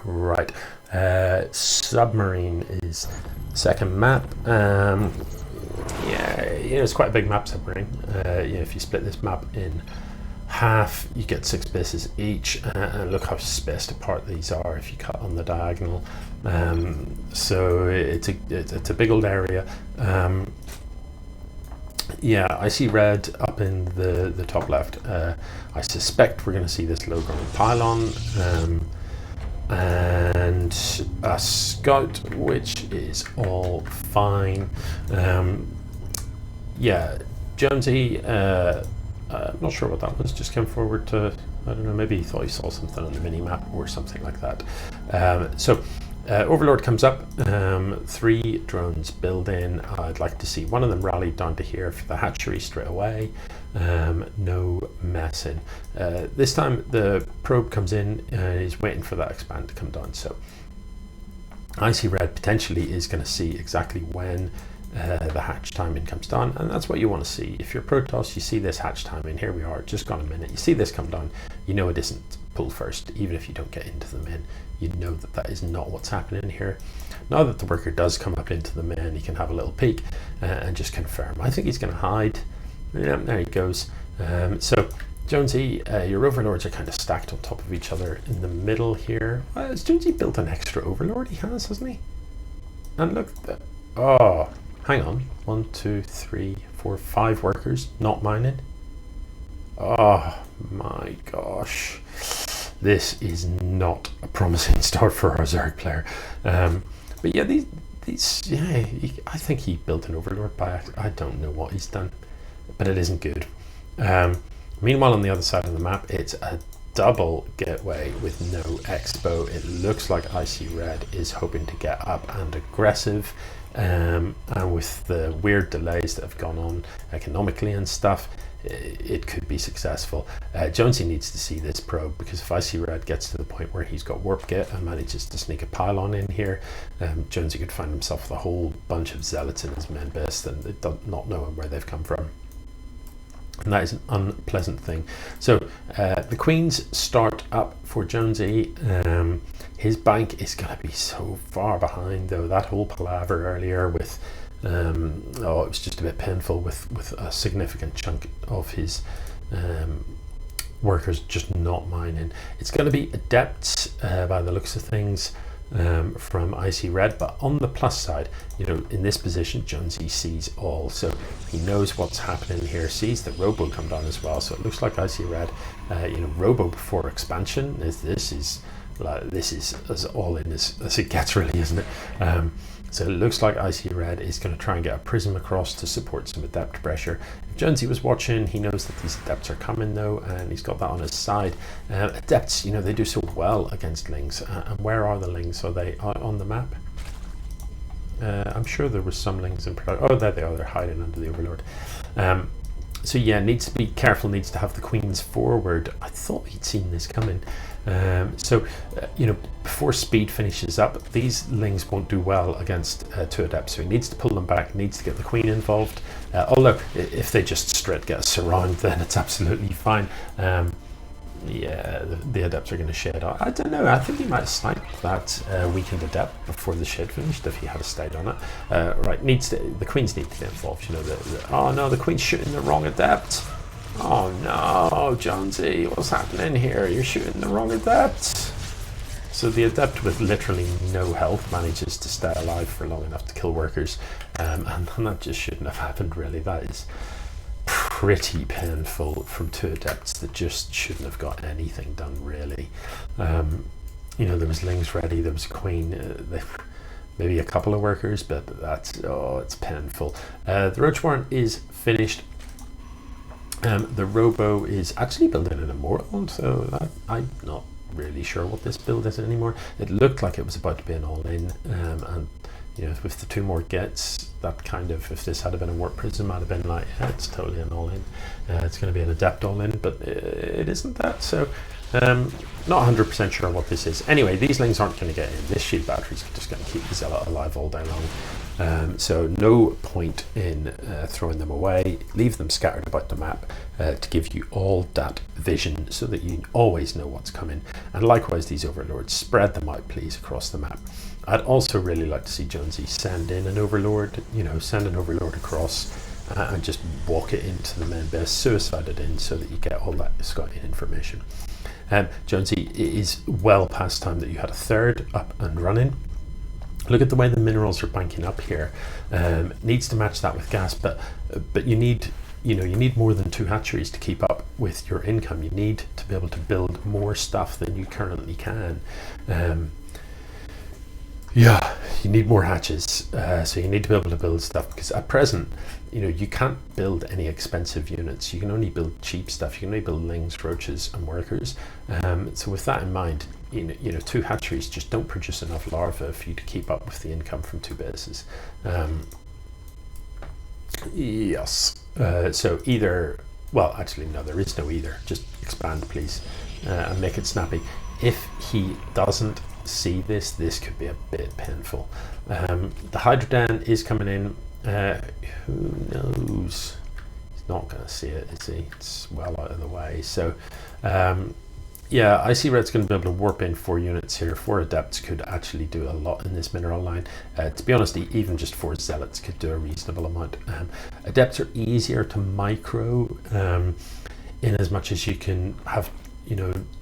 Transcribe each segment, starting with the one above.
Right, submarine is second map. Yeah, it's quite a big map, submarine. If you split this map in half, you get 6 bases each, and look how spaced apart these are if you cut on the diagonal. So it's a big old area. Yeah, ICRedd up in the top left. I suspect we're going to see this logo on pylon. And a scout, which is all fine. Yeah, Jonesy, I'm not sure what that was, just came forward to, I don't know, maybe he thought he saw something on the mini-map or something like that. Overlord comes up, 3 drones build in. I'd like to see one of them rally down to here for the hatchery straight away. No messing. This time the probe comes in and he's waiting for that expand to come down. So ICRedd potentially is going to see exactly when the hatch timing comes down, and that's what you want to see. If you're Protoss, you see this hatch timing, here we are, just gone a minute, you see this come down, you know it isn't pull first. Even if you don't get into the main, you know that that is not what's happening here. Now that the worker does come up into the main, you can have a little peek and just confirm. I think he's going to hide. Yeah, there he goes. So Jonesy, your overlords are kind of stacked on top of each other in the middle here. Has Jonesy built an extra overlord? He has, hasn't he? And look, oh, hang on. 1, 2, 3, 4, 5 workers not mining. Oh my gosh. This is not a promising start for our Zerg player. But yeah, I think he built an overlord by accident. I don't know what he's done, but it isn't good. Meanwhile, on the other side of the map, it's a double gateway with no expo. It looks like ICRedd is hoping to get up and aggressive, and with the weird delays that have gone on economically and stuff, it could be successful. Jonesy needs to see this probe, because if ICRedd gets to the point where he's got warp gate and manages to sneak a pylon in here, Jonesy could find himself with a whole bunch of zealots in his main base and not knowing where they've come from. And that is an unpleasant thing. So the Queens start up for Jonesy. His bank is going to be so far behind, though. That whole palaver earlier with it was just a bit painful with a significant chunk of his workers just not mining. It's going to be adepts by the looks of things from ICRedd, but on the plus side, in this position, Jonesy sees all, so he knows what's happening here, sees the robo come down as well. So it looks like ICRedd, robo before expansion this is as all in as it gets, really, isn't it? So it looks like ICRedd is going to try and get a prism across to support some adept pressure. If Jonesy was watching, he knows that these adepts are coming though, and he's got that on his side. Adepts, they do so well against lings. And where are the lings? Are they on the map? I'm sure there was some lings in production. Oh, there they are. They're hiding under the overlord. So yeah, needs to be careful, needs to have the Queens forward. I thought he'd seen this coming. Before speed finishes up, these lings won't do well against 2 adepts, so he needs to pull them back, needs to get the Queen involved. Although if they just straight get a surround, then it's absolutely fine. Yeah, the adepts are going to shade out. I don't know, I think he might have sniped that weakened adept before the shade finished if he had a stayed on it. Right, the Queens need to get involved. Oh no, the Queen's shooting the wrong adept. Oh no, Jonesy, what's happening here? You're shooting the wrong adept. So the adept with literally no health manages to stay alive for long enough to kill workers, and that just shouldn't have happened, really. That is pretty painful from 2 adepts that just shouldn't have got anything done, really. There was lings ready, there was a Queen, maybe a couple of workers, but it's painful. The Roach Warren is finished. The Robo is actually building an Immortal, so I'm not really sure what this build is anymore. It looked like it was about to be an all-in, and with the 2 more gets, that kind of, if this had been a warp prism, I'd have been like, yeah, it's totally an all-in. It's going to be an adept all-in, but it isn't that. So Not 100% sure what this is. Anyway, these lings aren't going to get in. This shield battery is just going to keep the zealot alive all day long. So no point in throwing them away. Leave them scattered about the map to give you all that vision so that you always know what's coming. And likewise, these overlords, spread them out please across the map. I'd also really like to see Jonesy send in an overlord, send an overlord across and just walk it into the main base, suicide it in so that you get all that scouting information. Jonesy, it is well past time that you had a third up and running. Look at the way the minerals are banking up here. Needs to match that with gas, but you need more than 2 hatcheries to keep up with your income. You need to be able to build more stuff than you currently can. Yeah, you need more hatches, so you need to be able to build stuff, because at present, you can't build any expensive units. You can only build cheap stuff. You can only build lings, roaches, and workers. So with that in mind, 2 hatcheries just don't produce enough larvae for you to keep up with the income from 2 bases. Yes. So either, well, actually no, there is no either. Just expand, please, and make it snappy. If he doesn't see this could be a bit painful. The Hydrodan is coming in. Who knows? He's not going to see it, is he? It's well out of the way. So yeah, ICRedd's going to be able to warp in 4 units here. 4 adepts could actually do a lot in this mineral line. To be honest, even just 4 zealots could do a reasonable amount. Adepts are easier to micro, in as much as you can have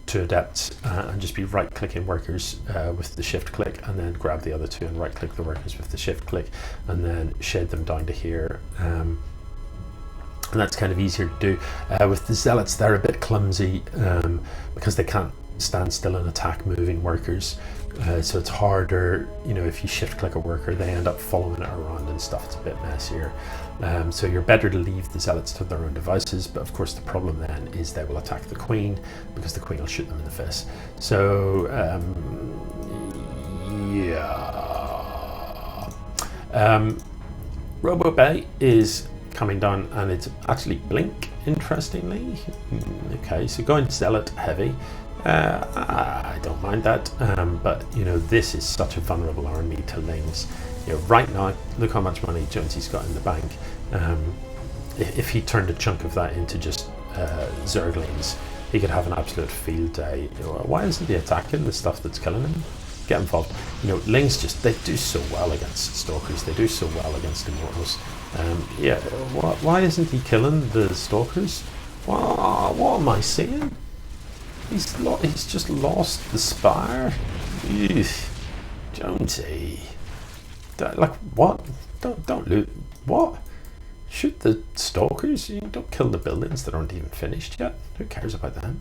2 adepts and just be right clicking workers with the shift click, and then grab the other 2 and right click the workers with the shift click, and then shed them down to here. And that's kind of easier to do. With the zealots, they're a bit clumsy because they can't stand still and attack moving workers. So it's harder, if you shift click a worker, they end up following it around and stuff. It's a bit messier. So you're better to leave the zealots to their own devices, but of course the problem then is they will attack the queen, because the queen will shoot them in the face. So yeah. Robo Bay is coming down, and it's actually blink, interestingly. Okay, so going zealot heavy. I don't mind that, but this is such a vulnerable army to lings. Right now, look how much money Jonesy's got in the bank. If he turned a chunk of that into just zerglings, he could have an absolute field day. Why isn't he attacking the stuff that's killing him? Get involved. Lings they do so well against stalkers. They do so well against immortals. Yeah, why isn't he killing the stalkers? What am I seeing? He's just lost the spire. Eugh. Jonesy. Like, what? Don't loot. What? Shoot the stalkers? You don't kill the buildings that aren't even finished yet. Who cares about them?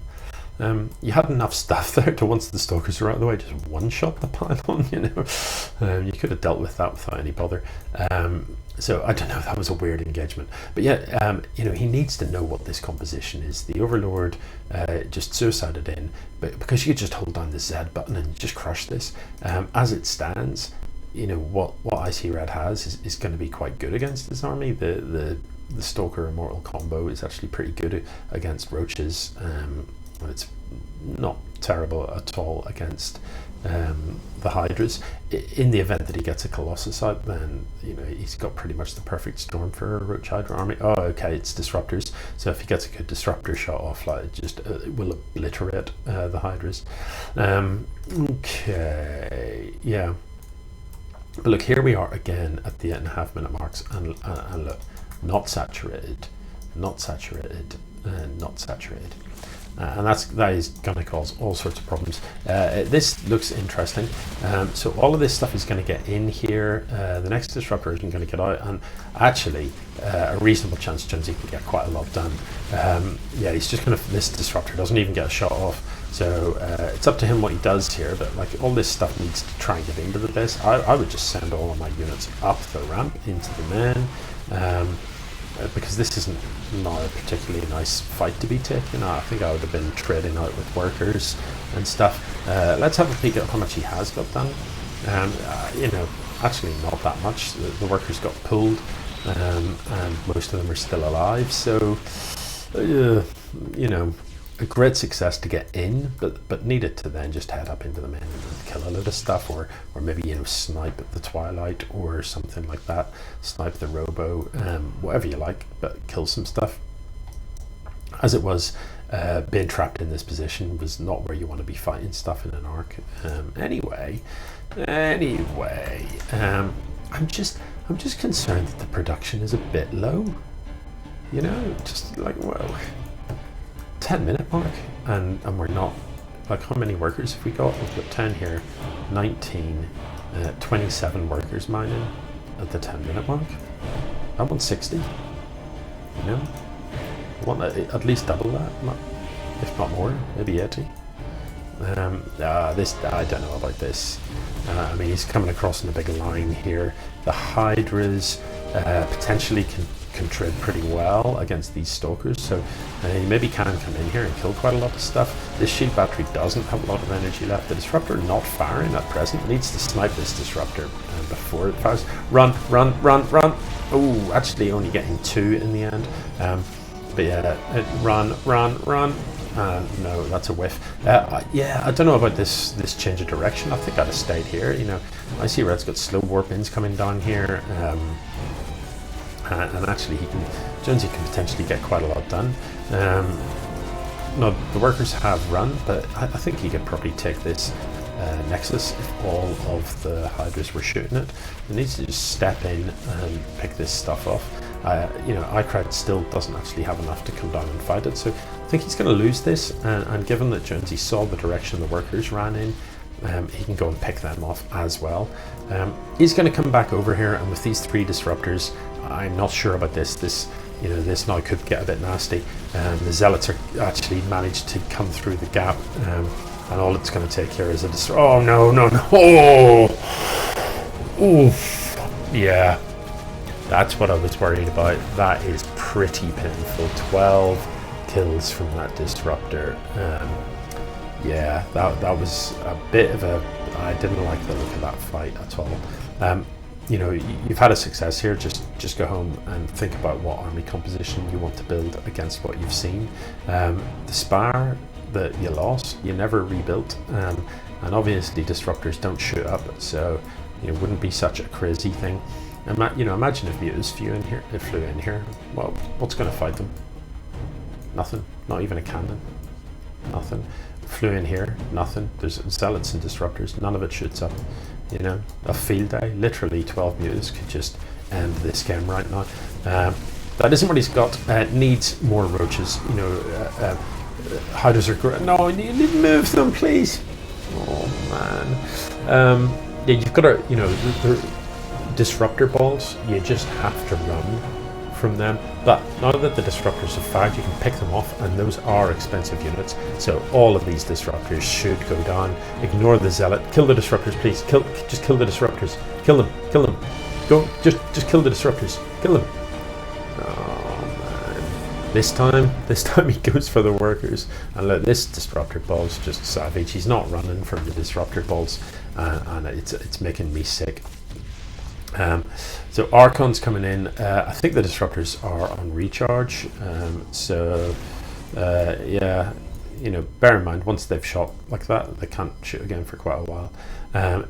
You had enough stuff there to, once the stalkers are out of the way, just one-shot the pylon, you could have dealt with that without any bother. So I don't know, that was a weird engagement. But yeah, he needs to know what this composition is. The Overlord just suicided in, but because you could just hold down the Z button and just crush this. As it stands, what ICRedd has is going to be quite good against this army. The Stalker Immortal combo is actually pretty good against roaches. It's not terrible at all against the Hydras. In the event that he gets a Colossus out, then he's got pretty much the perfect storm for a Roach Hydra army. Oh, okay, it's disruptors. So if he gets a good disruptor shot off, it will obliterate the Hydras. Okay, yeah. But look, here we are again at the 8.5 minute marks, and look, not saturated, not saturated, not saturated. And that is going to cause all sorts of problems. This looks interesting. So all of this stuff is going to get in here. The next disruptor isn't going to get out, and actually a reasonable chance Jonesy can get quite a lot done. Yeah, he's just going to, this disruptor doesn't even get a shot off. So it's up to him what he does here, but like all this stuff needs to try and get into the base. I would just send all of my units up the ramp into the main. Because this isn't not a particularly nice fight to be taken. I think I would have been trading out with workers and stuff. Let's have a peek at how much he has got done. Actually not that much. The workers got pulled, and most of them are still alive. So, a great success to get in, but needed to then just head up into the main and kill a load of stuff, or maybe, you know, snipe at the Twilight or something like that, snipe the Robo, whatever you like, but kill some stuff. As it was, being trapped in this position was not where you want to be fighting stuff in an arc. Anyway, I'm just concerned that the production is a bit low. You know, just like, whoa, 10-minute mark, and we're not, like, how many workers have we got? We've got 10 here, 19, 27 workers mining at the 10-minute mark. I want 60, you know? I want at least double that, if not more, maybe 80. This, I don't know about this. I mean, he's coming across in a big line here. The Hydras potentially can trade pretty well against these Stalkers, so he maybe can come in here and kill quite a lot of stuff. This shield battery doesn't have a lot of energy left. The Disruptor not firing at present, needs to snipe this Disruptor before it fires. Run, run, run, run! Oh, actually only getting 2 in the end. But yeah, run, run, run. No, that's a whiff. Yeah, I don't know about this change of direction. I think I'd have stayed here. You know, ICRedd's got slow warp ins coming down here, and actually Jonesy can potentially get quite a lot done. No, the workers have run, but I think he could probably take this Nexus if all of the Hydras were shooting it. He needs to just step in and pick this stuff off. You know, ICRedd still doesn't actually have enough to come down and fight it, so I think he's going to lose this, and given that Jonesy saw the direction the workers ran in, he can go and pick them off as well. He's going to come back over here, and with these 3 Disruptors, I'm not sure about this. You know, this now could get a bit nasty. The Zealots are actually managed to come through the gap, and all it's going to take here is a Disruptor. Oh no, no, no! Oh, oof. Yeah. That's what I was worried about. That is pretty painful. 12 kills from that Disruptor. Yeah, that was a bit of a... I didn't like the look of that fight at all. You know, you've had a success here. Just go home and think about what army composition you want to build against what you've seen. The Spire that you lost, you never rebuilt. And obviously Disruptors don't shoot up, so it wouldn't be such a crazy thing. You know, imagine if mutants flew in here. Well, what's going to fight them? Nothing. Not even a cannon. Nothing. Flew in here. Nothing. There's Zealots and Disruptors. None of it shoots up. You know, a field day. Literally 12 mutants could just end this game right now. That isn't what he's got. Needs more roaches. You know, Hydras are great. No, you need to move them, please. Oh man. Yeah, you've got to. You know, they're Disruptor balls, you just have to run from them, but now that the Disruptors have fired, you can pick them off, and those are expensive units, so all of these Disruptors should go down. Ignore the Zealot. Kill the Disruptors, please. Just kill the Disruptors. Kill them. Go, just kill the Disruptors. Kill them. Oh man. This time he goes for the workers, and look, this Disruptor ball's just savage. He's not running from the Disruptor balls, and it's making me sick. So Archon's coming in. I think the Disruptors are on recharge, so yeah, you know, bear in mind, once they've shot like that, they can't shoot again for quite a while.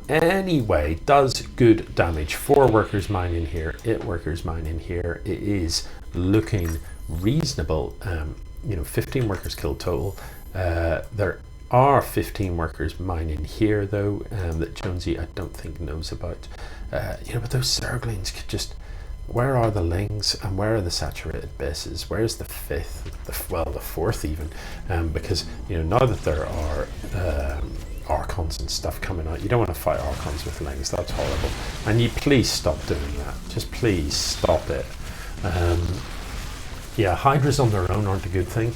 Anyway, does good damage. 4 workers mining here, 8 workers mining here. It is looking reasonable. You know, 15 workers killed total. There are 15 workers mining here though, that Jonesy I don't think knows about. You know, but those Zerglings could just... Where are the Lings and where are the saturated bases? Where's the 5th? The 4th even? Because, you know, now that there are Archons and stuff coming out, you don't want to fight Archons with Lings. That's horrible. And you please stop doing that. Just please stop it. Yeah, Hydras on their own aren't a good thing.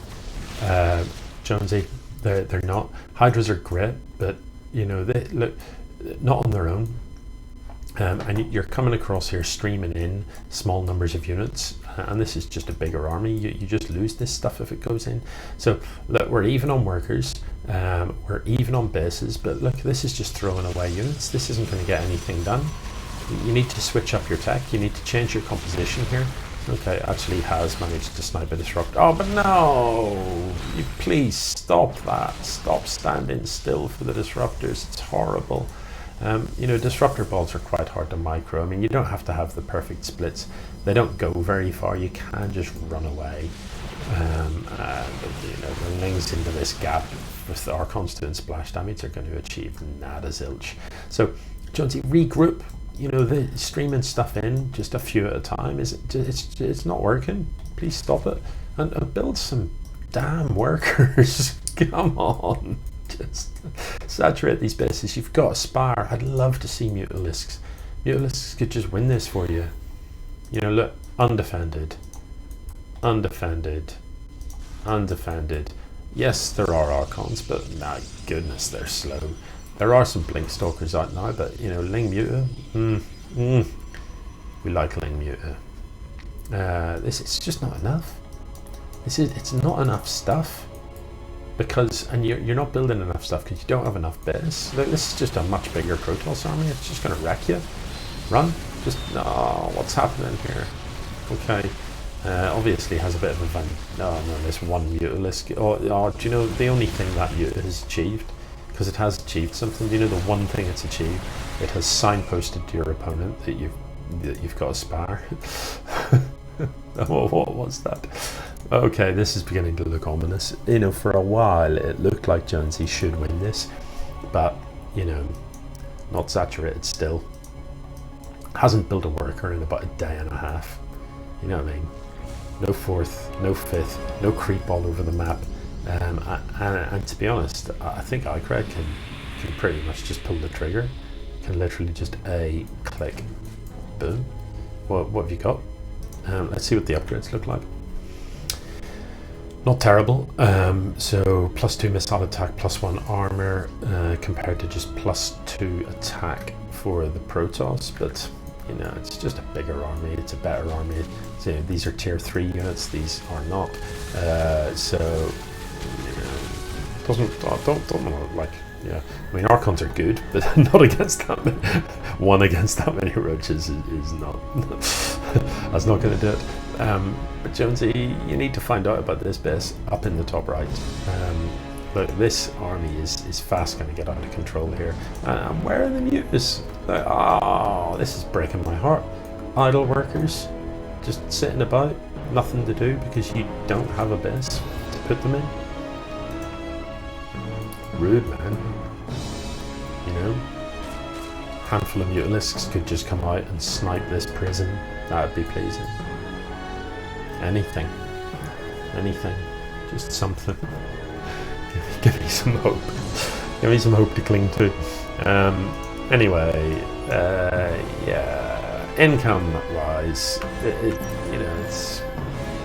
Jonesy, they're not. Hydras are great, but, you know, they look not on their own. And you're coming across here streaming in small numbers of units, and this is just a bigger army. You just lose this stuff if it goes in. So look, we're even on workers, we're even on bases, but look, this is just throwing away units. This isn't going to get anything done. You need to switch up your tech. You need to change your composition here. Okay, actually has managed to snipe a disruptor. Oh, but no! You please stop that. Stop standing still for the disruptors. It's horrible. You know, disruptor balls are quite hard to micro. I mean, you don't have to have the perfect splits. They don't go very far. You can just run away. And, you know, the links into this gap with our constant splash damage are going to achieve nada zilch. So, Jonesy, regroup. You know, the streaming stuff in just a few at a time it's not working. Please stop it and build some damn workers. Come on, just saturate these bases. You've got a spire. I'd love to see Mutalisks. Mutalisks could just win this for you. You know, look, undefended, undefended, undefended. Yes, there are Archons, but my goodness, they're slow. There are some Blink Stalkers out now, but you know, Ling Muta, we like Ling Muta. This is just not enough. It's not enough stuff, because you're not building enough stuff because you don't have enough base. Look, this is just a much bigger Protoss army. It's just going to wreck you. Run. Just no. What's happening here? Okay. Obviously has a bit of a van. No, this one Mutalisk. Oh, do you know the only thing that Muta has achieved? Because it has achieved something. You know the one thing it's achieved? It has signposted to your opponent that you've got a spire. What was that? Okay, this is beginning to look ominous. You know, for a while it looked like Jonesy should win this, but you know, not saturated still. Hasn't built a worker in about a day and a half. You know what I mean? No fourth, no fifth, no creep all over the map. And to be honest, I think ICRedd can pretty much just pull the trigger. Can literally just a click, boom. What have you got? Let's see what the upgrades look like. Not terrible. So +2 missile attack, +1 armor, compared to just +2 attack for the Protoss. But you know, it's just a bigger army. It's a better army. So, you know, these are tier 3 units. These are not. So. Don't want to, like, yeah, I mean, Archons are good, but not against that many. One against that many roaches is not, that's not going to do it. But Jonesy, you need to find out about this base up in the top right. Look, this army is fast going to get out of control here. Where are the mutas? Oh, this is breaking my heart. Idle workers, just sitting about, nothing to do because you don't have a base to put them in. Rude, man. You know, handful of Mutalisks could just come out and snipe this prison. That'd be pleasing. Anything, just something. Give me some hope. Give me some hope to cling to. Anyway, yeah. Income-wise, you know, it's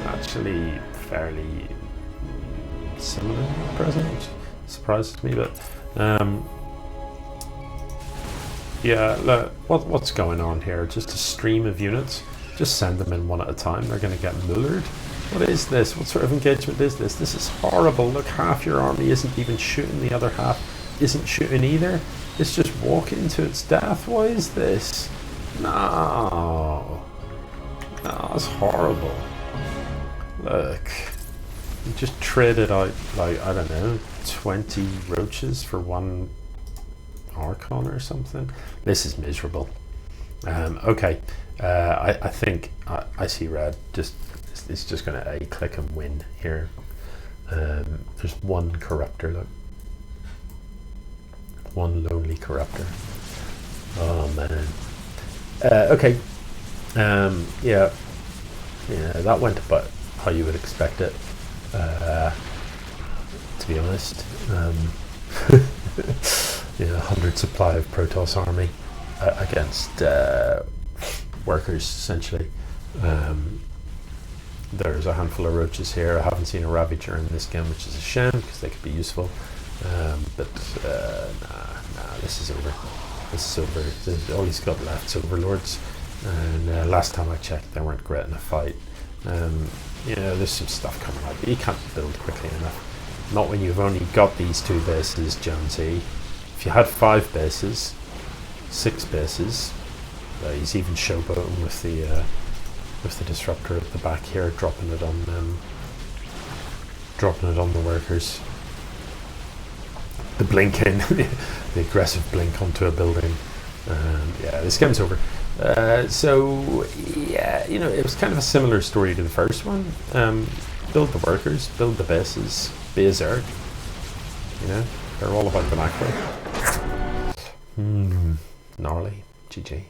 actually fairly similar at present, which surprises me, but yeah, look, what's going on here? Just a stream of units. Just send them in one at a time. They're going to get mullered. What is this? What sort of engagement is this? This is horrible. Look, half your army isn't even shooting. The other half isn't shooting either. It's just walking to its death. Why is this? No, it's horrible. Look, you just traded out, like, I don't know, 20 roaches for one Archon or something. This is miserable. Okay, I think ICRedd is just going to click and win here. There's one corruptor, look. One lonely corruptor. Oh man. Okay. Yeah, that went about how you would expect it. To be honest, yeah, 100 supply of Protoss army against workers essentially. There's a handful of roaches here. I haven't seen a Ravager in this game, which is a shame because they could be useful. But nah, this is over. This is over. All he's got left is Overlords, and last time I checked, they weren't great in a fight. You know, there's some stuff coming out, but you can't build quickly enough. Not when you've only got these 2 bases, Jonesy. If you had 5 bases, 6 bases, he's even showboating with the with the disruptor at the back here, dropping it on the workers. The blinking, the aggressive blink onto a building. Yeah, this game's over. So yeah, you know, it was kind of a similar story to the first one. Build the workers, build the bases, berserk. You know, they're all about the macro. Gnarly. GG.